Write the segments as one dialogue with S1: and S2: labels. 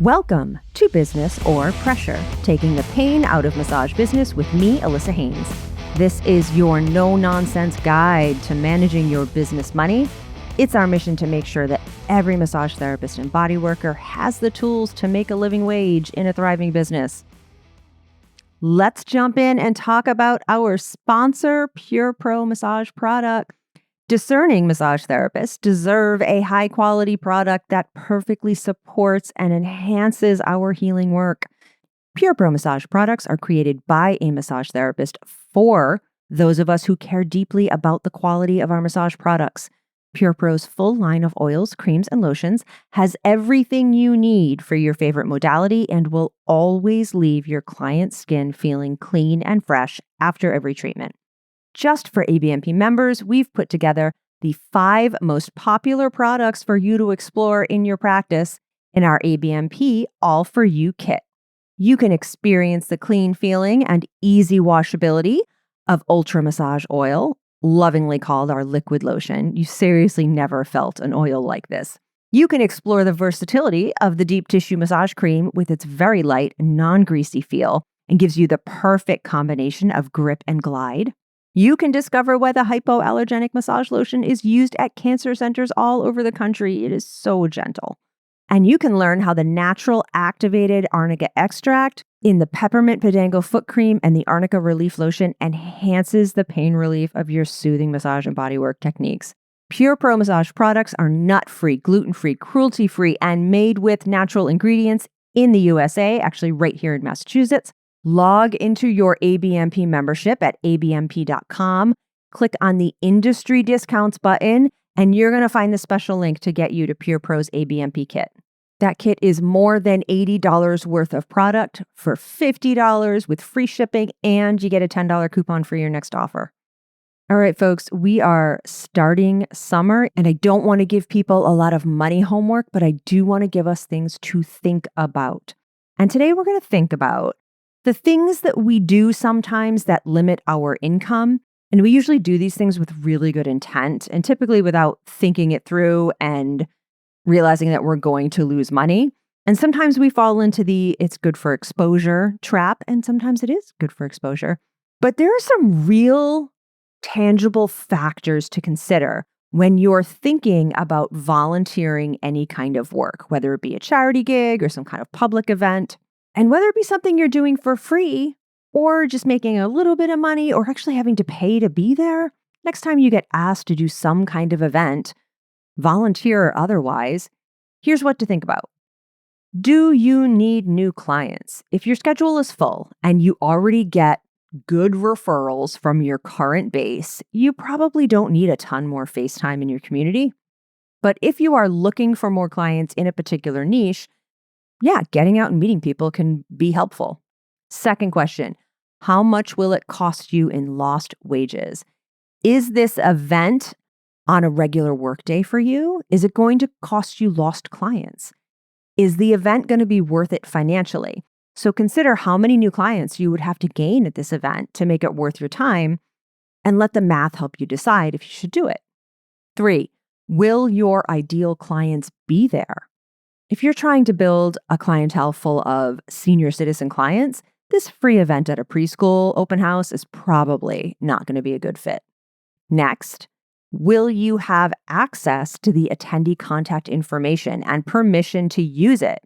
S1: Welcome to Business or Pressure, taking the pain out of massage business with me, Allissa Haines. This is your no-nonsense guide to managing your business money. It's our mission to make sure that every massage therapist and bodyworker has the tools to make a living wage in a thriving business. Let's jump in and talk about our sponsor, Pure Pro Massage product. Discerning massage therapists deserve a high-quality product that perfectly supports and enhances our healing work. Pure Pro Massage products are created by a massage therapist for those of us who care deeply about the quality of our massage products. Pure Pro's full line of oils, creams, and lotions has everything you need for your favorite modality and will always leave your client's skin feeling clean and fresh after every treatment. Just for ABMP members, we've put together the 5 most popular products for you to explore in your practice in our ABMP All For You kit. You can experience the clean feeling and easy washability of Ultra Massage Oil, lovingly called our liquid lotion. You seriously never felt an oil like this. You can explore the versatility of the Deep Tissue Massage Cream with its very light, non-greasy feel and gives you the perfect combination of grip and glide. You can discover why the hypoallergenic massage lotion is used at cancer centers all over the country. It is so gentle. And you can learn how the natural activated Arnica extract in the Peppermint Pedango foot cream and the Arnica relief lotion enhances the pain relief of your soothing massage and bodywork techniques. Pure Pro Massage products are nut-free, gluten-free, cruelty-free, and made with natural ingredients in the USA, actually right here in Massachusetts. Log into your ABMP membership at abmp.com, click on the industry discounts button, and you're going to find the special link to get you to Pure Pro's ABMP kit. That kit is more than $80 worth of product for $50 with free shipping, and you get a $10 coupon for your next offer. All right, folks, we are starting summer, and I don't want to give people a lot of money homework, but I do want to give us things to think about. And today we're going to think about the things that we do sometimes that limit our income, and we usually do these things with really good intent and typically without thinking it through and realizing that we're going to lose money. And sometimes we fall into the it's good for exposure trap, and sometimes it is good for exposure. But there are some real tangible factors to consider when you're thinking about volunteering any kind of work, whether it be a charity gig or some kind of public event. And whether it be something you're doing for free or just making a little bit of money or actually having to pay to be there, next time you get asked to do some kind of event, volunteer or otherwise, here's what to think about. Do you need new clients? If your schedule is full and you already get good referrals from your current base, you probably don't need a ton more face time in your community. But if you are looking for more clients in a particular niche, getting out and meeting people can be helpful. Second question, how much will it cost you in lost wages? Is this event on a regular workday for you? Is it going to cost you lost clients? Is the event going to be worth it financially? So consider how many new clients you would have to gain at this event to make it worth your time, and let the math help you decide if you should do it. 3, will your ideal clients be there? If you're trying to build a clientele full of senior citizen clients, this free event at a preschool open house is probably not going to be a good fit. Next, will you have access to the attendee contact information and permission to use it?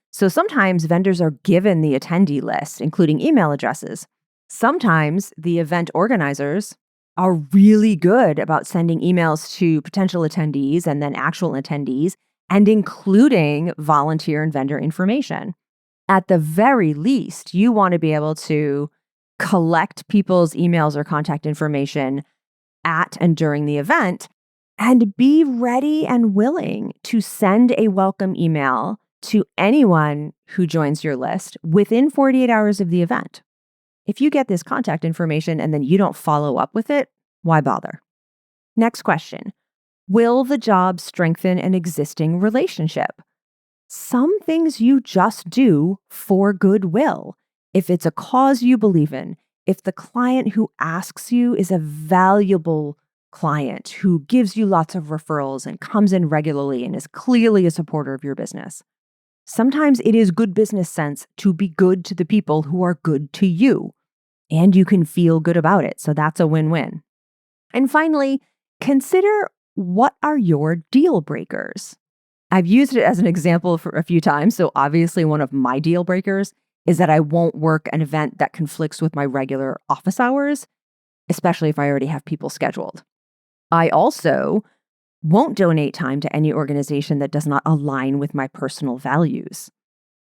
S1: So sometimes vendors are given the attendee list, including email addresses. Sometimes the event organizers are really good about sending emails to potential attendees and then actual attendees, and including volunteer and vendor information. At the very least, you want to be able to collect people's emails or contact information at and during the event and be ready and willing to send a welcome email to anyone who joins your list within 48 hours of the event. If you get this contact information and then you don't follow up with it, why bother? Next question. Will the job strengthen an existing relationship? Some things you just do for goodwill. if it's a cause you believe in, if the client who asks you is a valuable client who gives you lots of referrals and comes in regularly and is clearly a supporter of your business, sometimes it is good business sense to be good to the people who are good to you, and you can feel good about it. So that's a win-win. And finally, consider, what are your deal breakers? I've used it as an example for a few times. So obviously one of my deal breakers is that I won't work an event that conflicts with my regular office hours, especially if I already have people scheduled. I also won't donate time to any organization that does not align with my personal values.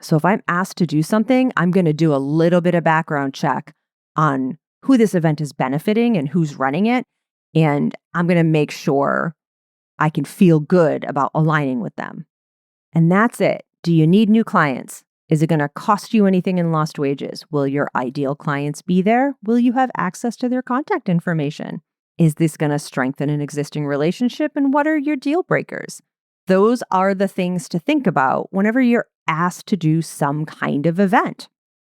S1: So if I'm asked to do something, I'm going to do a little bit of background check on who this event is benefiting and who's running it. And I'm going to make sure I can feel good about aligning with them. And that's it. Do you need new clients? Is it going to cost you anything in lost wages? Will your ideal clients be there? Will you have access to their contact information? Is this going to strengthen an existing relationship? And what are your deal breakers? Those are the things to think about whenever you're asked to do some kind of event.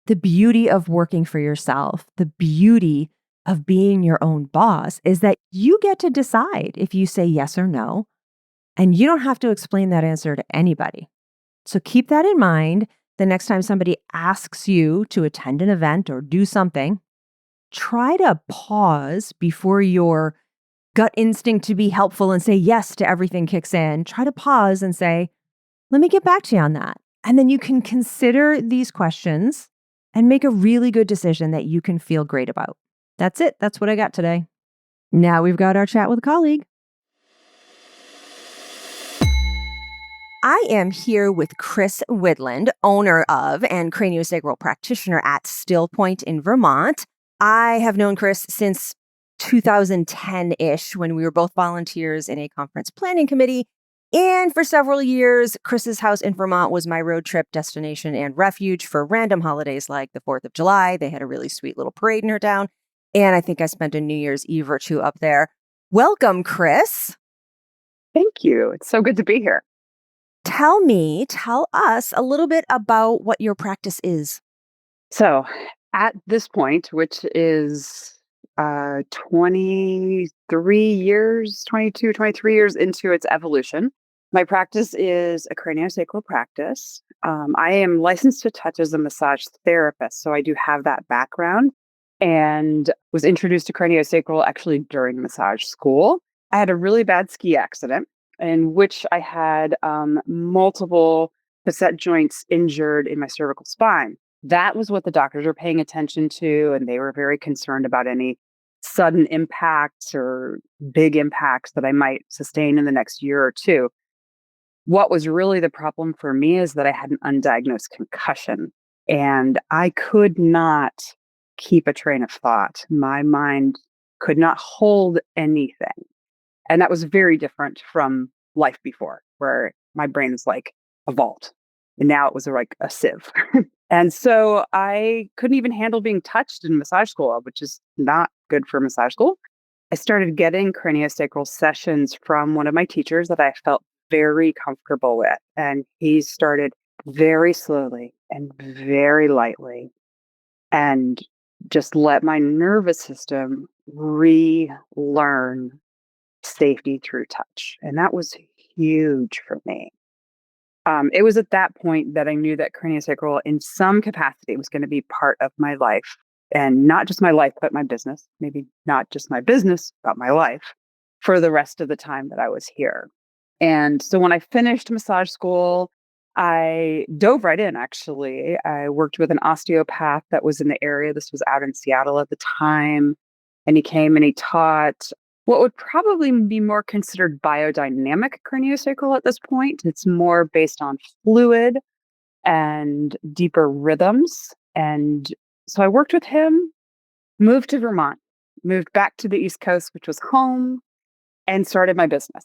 S1: The beauty of working for yourself, the beauty of being your own boss, is that you get to decide if you say yes or no, and you don't have to explain that answer to anybody. So keep that in mind the next time somebody asks you to attend an event or do something. Try to pause before your gut instinct to be helpful and say yes to everything kicks in. Try to pause and say, let me get back to you on that. And then you can consider these questions and make a really good decision that you can feel great about. That's it. That's what I got today. Now we've got our chat with a colleague. I am here with Chris Widland, owner of and craniosacral practitioner at Still Point in Vermont. I have known Chris since 2010-ish, when we were both volunteers in a conference planning committee. And for several years, Chris's house in Vermont was my road trip destination and refuge for random holidays like the 4th of July. They had a really sweet little parade in her town. And I think I spent a New Year's Eve or two up there. Welcome, Chris.
S2: Thank you. It's so good to be here.
S1: Tell us a little bit about what your practice is.
S2: So at this point, which is 23 years, 22, 23 years into its evolution, my practice is a craniosacral practice. I am licensed to touch as a massage therapist, so I do have that background, and was introduced to craniosacral actually during massage school. I had a really bad ski accident in which I had multiple facet joints injured in my cervical spine. That was what the doctors were paying attention to, and they were very concerned about any sudden impacts or big impacts that I might sustain in the next year or two. What was really the problem for me is that I had an undiagnosed concussion, and I could not keep a train of thought. My mind could not hold anything. And that was very different from life before, where my brain is like a vault. And now it was like a sieve. And so I couldn't even handle being touched in massage school, which is not good for massage school. I started getting craniosacral sessions from one of my teachers that I felt very comfortable with. And he started very slowly and very lightly, and just let my nervous system relearn safety through touch. And that was huge for me. It was at that point that I knew that craniosacral in some capacity was going to be part of my life, and not just my life, but my business. Maybe not just my business, but my life for the rest of the time that I was here. And so when I finished massage school, I dove right in, actually. I worked with an osteopath that was in the area. This was out in Seattle at the time. And he came and he taught what would probably be more considered biodynamic craniosacral at this point. It's more based on fluid and deeper rhythms. And so I worked with him, moved to Vermont, moved back to the East Coast, which was home, and started my business.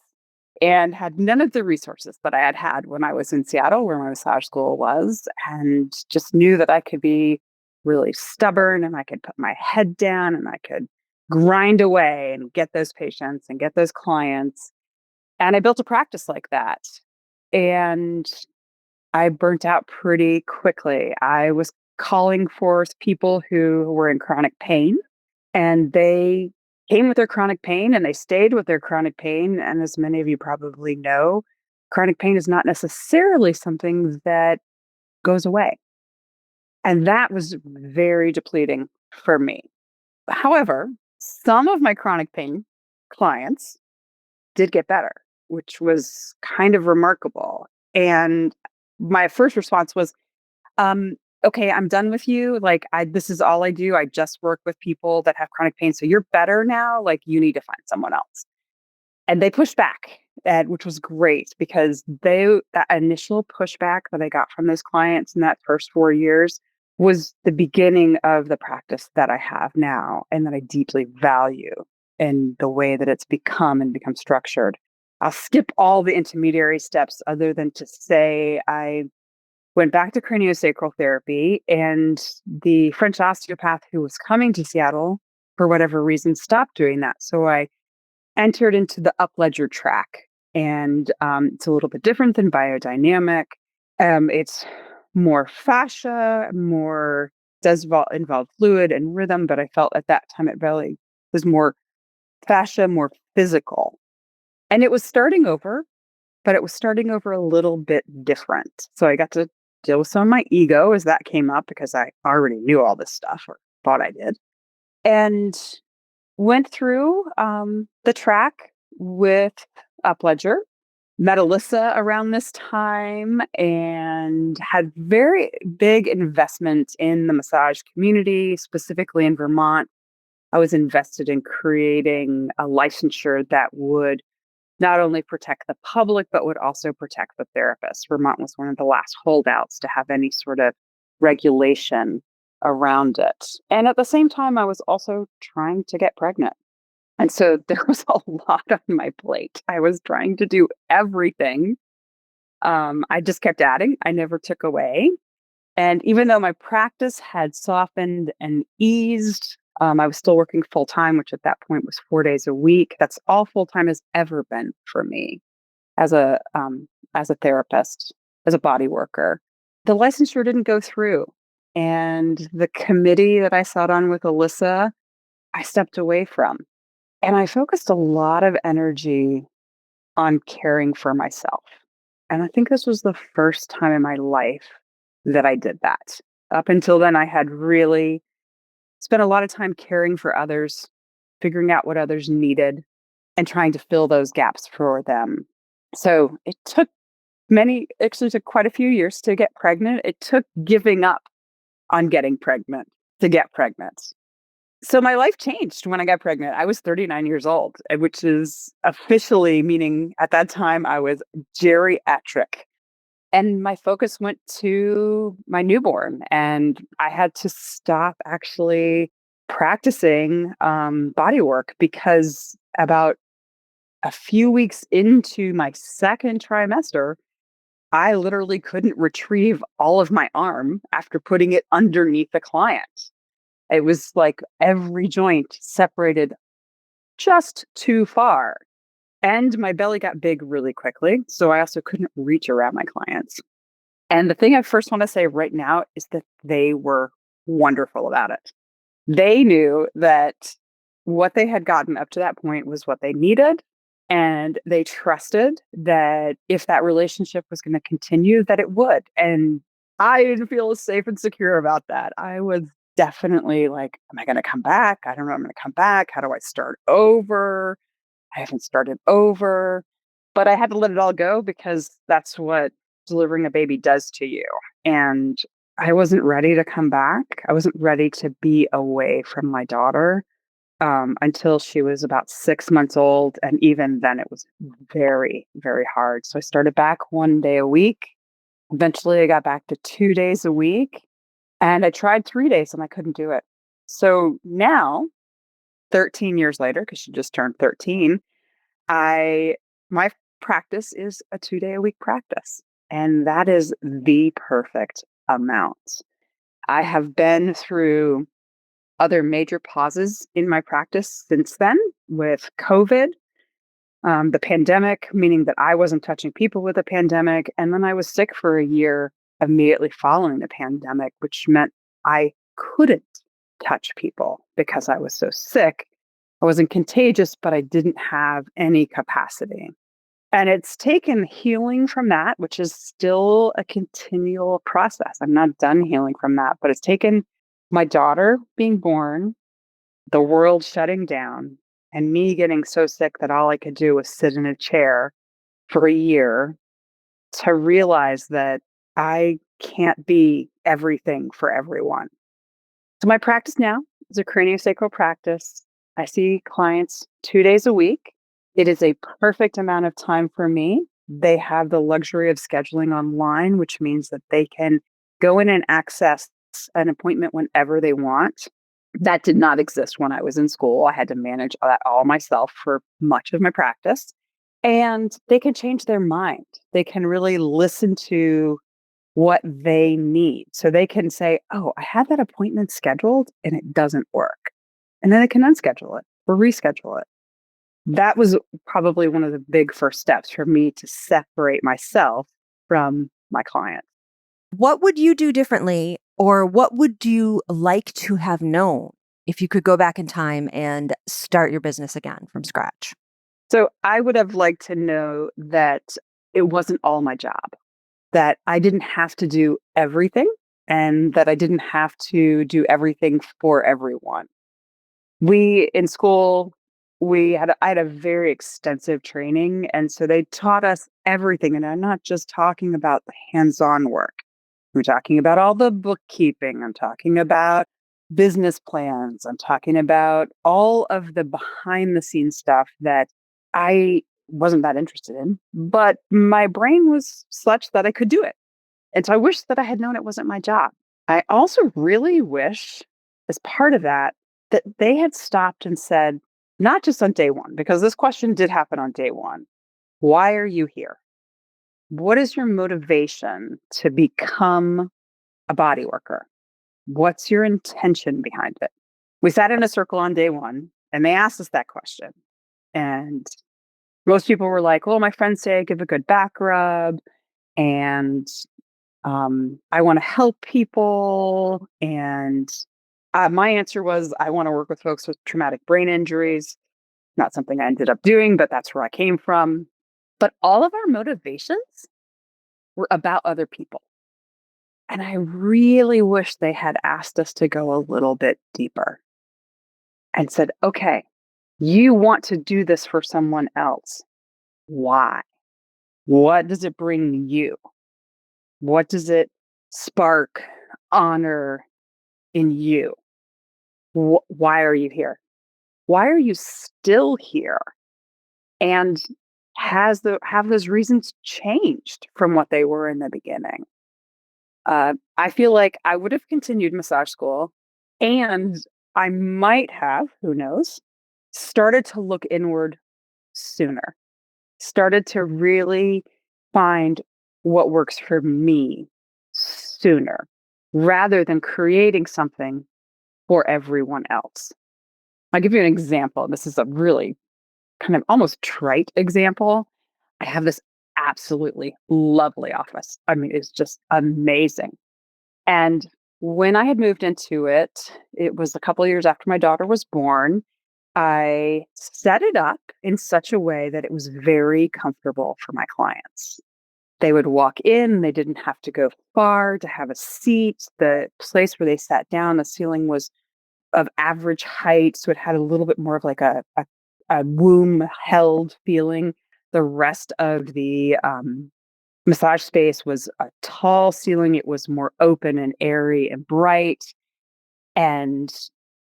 S2: And had none of the resources that I had had when I was in Seattle, where my massage school was, and just knew that I could be really stubborn and I could put my head down and I could grind away and get those patients and get those clients. And I built a practice like that. And I burnt out pretty quickly. I was calling forth people who were in chronic pain, and they came with their chronic pain and they stayed with their chronic pain. And as many of you probably know, chronic pain is not necessarily something that goes away. And that was very depleting for me. However, some of my chronic pain clients did get better, which was kind of remarkable. And my first response was, um, okay, I'm done with you. Like, this is all I do. I just work with people that have chronic pain. So you're better now. Like, you need to find someone else. And they pushed back, which was great because that initial pushback that I got from those clients in that first 4 years was the beginning of the practice that I have now and that I deeply value in the way that it's become and become structured. I'll skip all the intermediary steps other than to say I went back to craniosacral therapy, and the French osteopath who was coming to Seattle for whatever reason stopped doing that. So I entered into the upledger track, and it's a little bit different than biodynamic. It's more fascia, more does involve fluid and rhythm, but I felt at that time it really was more fascia, more physical. And it was starting over, but it was starting over a little bit different. So I got to deal with some of my ego as that came up because I already knew all this stuff or thought I did. And went through the track with Upledger, met Allissa around this time, and had very big investment in the massage community, specifically in Vermont. I was invested in creating a licensure that would not only protect the public, but would also protect the therapist. Vermont was one of the last holdouts to have any sort of regulation around it. And at the same time, I was also trying to get pregnant. And so there was a lot on my plate. I was trying to do everything. I just kept adding, I never took away. And even though my practice had softened and eased, I was still working full time, which at that point was 4 days a week. That's all full time has ever been for me as a therapist, as a body worker. The licensure didn't go through, and the committee that I sat on with Allissa, I stepped away from, and I focused a lot of energy on caring for myself. And I think this was the first time in my life that I did that. Up until then, I had really spent a lot of time caring for others, figuring out what others needed, and trying to fill those gaps for them. So it actually took quite a few years to get pregnant. It took giving up on getting pregnant to get pregnant. So my life changed when I got pregnant. I was 39 years old, which is officially meaning at that time I was geriatric. And my focus went to my newborn, and I had to stop actually practicing body work because about a few weeks into my second trimester, I literally couldn't retrieve all of my arm after putting it underneath the client. It was like every joint separated just too far. And my belly got big really quickly. So I also couldn't reach around my clients. And the thing I first want to say right now is that they were wonderful about it. They knew that what they had gotten up to that point was what they needed. And they trusted that if that relationship was going to continue, that it would. And I didn't feel safe and secure about that. I was definitely like, am I going to come back? I don't know. I'm going to come back. How do I start over? I haven't started over. But I had to let it all go because that's what delivering a baby does to you. And I wasn't ready to come back. I wasn't ready to be away from my daughter until she was about 6 months old. And even then, it was very, very hard. So I started back 1 day a week. Eventually, I got back to 2 days a week. And I tried 3 days and I couldn't do it. So now, 13 years later, because she just turned 13, my practice is a 2 day a week practice. And that is the perfect amount. I have been through other major pauses in my practice since then with COVID, the pandemic, meaning that I wasn't touching people with the pandemic. And then I was sick for a year immediately following the pandemic, which meant I couldn't touch people because I was so sick. I wasn't contagious, but I didn't have any capacity. And it's taken healing from that, which is still a continual process. I'm not done healing from that, but it's taken my daughter being born, the world shutting down, and me getting so sick that all I could do was sit in a chair for a year to realize that I can't be everything for everyone. So my practice now is a craniosacral practice. I see clients 2 days a week. It is a perfect amount of time for me. They have the luxury of scheduling online, which means that they can go in and access an appointment whenever they want. That did not exist when I was in school. I had to manage that all myself for much of my practice. And they can change their mind. They can really listen to what they need. So they can say, oh, I had that appointment scheduled and it doesn't work. And then they can unschedule it or reschedule it. That was probably one of the big first steps for me to separate myself from my client.
S1: What would you do differently, or what would you like to have known if you could go back in time and start your business again from scratch?
S2: So I would have liked to know that it wasn't all my job, that I didn't have to do everything and that I didn't have to do everything for everyone. We in school, I had a very extensive training, and so they taught us everything, and I'm not just talking about the hands-on work. I'm talking about all the bookkeeping, I'm talking about business plans, I'm talking about all of the behind the scenes stuff that I wasn't that interested in, but my brain was such that I could do it. And so I wish that I had known it wasn't my job. I also really wish, as part of that, that they had stopped and said, not just on day one, because this question did happen on day one. Why are you here? What is your motivation to become a body worker? What's your intention behind it? We sat in a circle on day one and they asked us that question. And most people were like, well, my friends say I give a good back rub and I want to help people. And my answer was, I want to work with folks with traumatic brain injuries. Not something I ended up doing, but that's where I came from. But all of our motivations were about other people. And I really wish they had asked us to go a little bit deeper and said, okay, you want to do this for someone else. Why? What does it bring you? What does it spark honor in you? Why are you here? Why are you still here? And have those reasons changed from what they were in the beginning? I feel like I would have continued massage school, and I might have, who knows, started to look inward sooner. Started to really find what works for me sooner, rather than creating something for everyone else. I'll give you an example. This is a really kind of almost trite example. I have this absolutely lovely office. I mean, it's just amazing. And when I had moved into it, it was a couple of years after my daughter was born. I set it up in such a way that it was very comfortable for my clients. They would walk in, they didn't have to go far to have a seat. The place where they sat down, the ceiling was of average height, so it had a little bit more of like a womb held feeling. The rest of the massage space was a tall ceiling. It was more open and airy and bright. And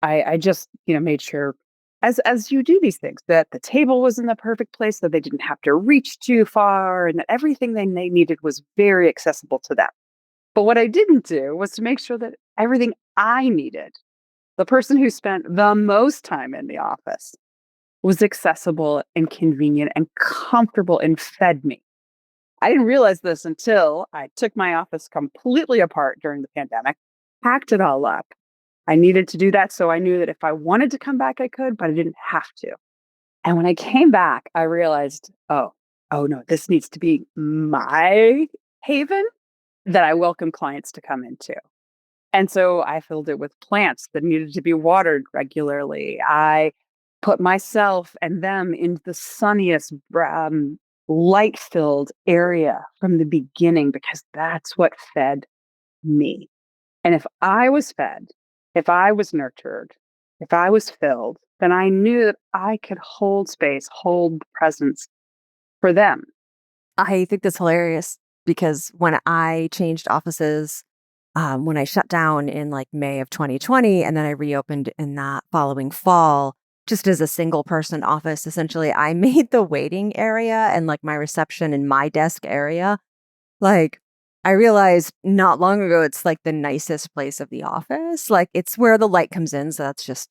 S2: I just, made sure as you do these things that the table was in the perfect place, that they didn't have to reach too far, and that everything they needed was very accessible to them. But what I didn't do was to make sure that everything I needed, the person who spent the most time in the office, was accessible and convenient and comfortable and fed me. I didn't realize this until I took my office completely apart during the pandemic, packed it all up. I needed to do that, so I knew that if I wanted to come back, I could, but I didn't have to. And when I came back, I realized, oh no, this needs to be my haven that I welcome clients to come into. And so I filled it with plants that needed to be watered regularly. I put myself and them into the sunniest, light-filled area from the beginning because that's what fed me. And if I was fed, if I was nurtured, if I was filled, then I knew that I could hold space, hold presence for them.
S1: I think that's hilarious because when I changed offices, when I shut down in like May of 2020, and then I reopened in that following fall, just as a single person office, essentially, I made the waiting area and like my reception and my desk area. Like, I realized not long ago, it's like the nicest place of the office. Like, it's where the light comes in. So that's just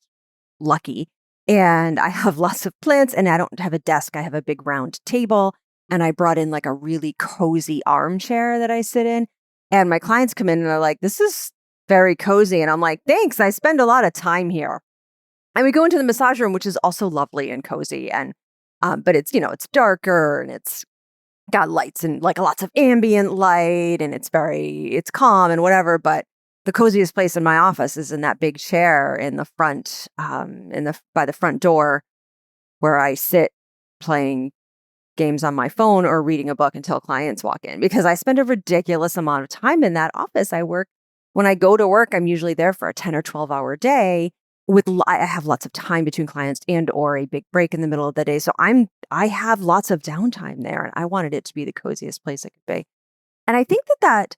S1: lucky. And I have lots of plants, and I don't have a desk. I have a big round table. And I brought in like a really cozy armchair that I sit in. And my clients come in and are like, this is very cozy. And I'm like, thanks. I spend a lot of time here. And we go into the massage room, which is also lovely and cozy. And, but it's, it's darker and it's got lights and like lots of ambient light and it's calm and whatever. But the coziest place in my office is in that big chair in the front, by the front door where I sit playing games on my phone or reading a book until clients walk in because I spend a ridiculous amount of time in that office. When I go to work, I'm usually there for a 10 or 12 hour day I have lots of time between clients and or a big break in the middle of the day. So I have lots of downtime there and I wanted it to be the coziest place it could be. And I think that,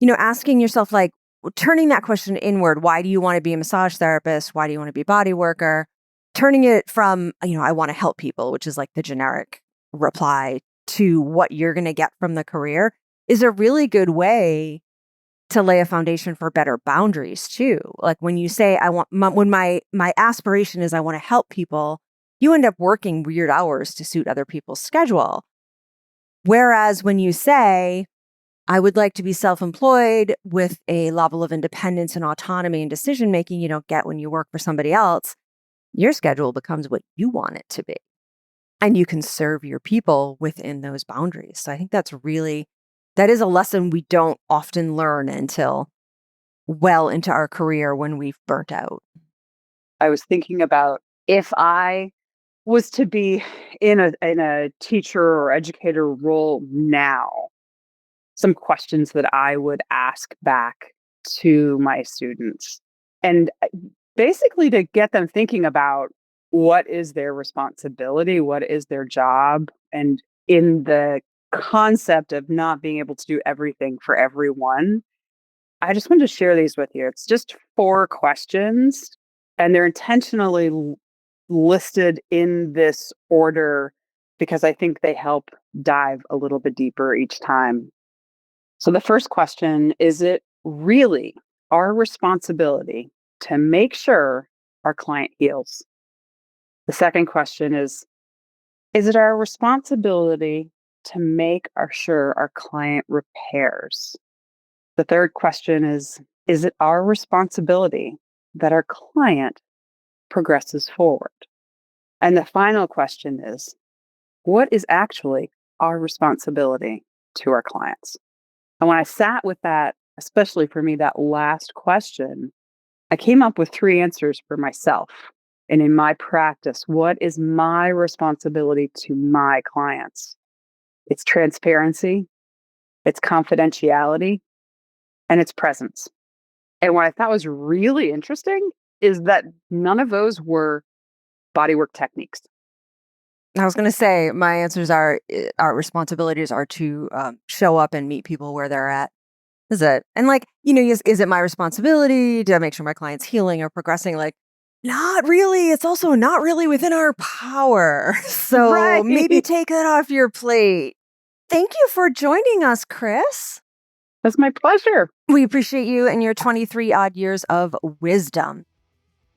S1: asking yourself, like turning that question inward, why do you want to be a massage therapist? Why do you want to be a body worker? Turning it from, I want to help people, which is like the generic reply to what you're going to get from the career is a really good way to lay a foundation for better boundaries too. Like when you say, when my aspiration is I want to help people, you end up working weird hours to suit other people's schedule. Whereas when you say, I would like to be self-employed with a level of independence and autonomy and decision-making you don't get when you work for somebody else, your schedule becomes what you want it to be. And you can serve your people within those boundaries. So I think that is a lesson we don't often learn until well into our career when we've burnt out.
S2: I was thinking about if I was to be in a teacher or educator role now, some questions that I would ask back to my students. And basically to get them thinking about what is their responsibility, what is their job, and in the concept of not being able to do everything for everyone. I just wanted to share these with you. It's just 4 questions, and they're intentionally listed in this order because I think they help dive a little bit deeper each time. So the first question, is it really our responsibility to make sure our client heals? The second question is it our responsibility to make sure our client repairs? The third question is it our responsibility that our client progresses forward? And the final question is, what is actually our responsibility to our clients? And when I sat with that, especially for me, that last question, I came up with 3 answers for myself. And in my practice, what is my responsibility to my clients? It's transparency, it's confidentiality, and it's presence. And what I thought was really interesting is that none of those were bodywork techniques.
S1: I was going to say my answers are our responsibilities are to show up and meet people where they're at. Is it? And like, is it my responsibility to make sure my client's healing or progressing? Like, not really. It's also not really within our power. So maybe take that off your plate. Thank you for joining us, Chris.
S2: That's my pleasure.
S1: We appreciate you and your 23 odd years of wisdom.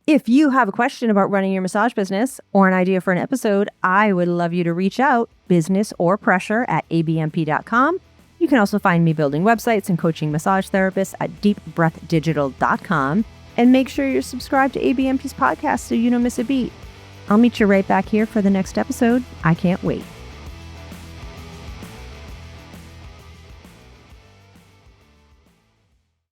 S1: If you have a question about running your massage business or an idea for an episode, I would love you to reach out, businessorpressure@abmp.com. You can also find me building websites and coaching massage therapists at deepbreathdigital.com. And make sure you're subscribed to ABMP's podcast so you don't miss a beat. I'll meet you right back here for the next episode. I can't wait.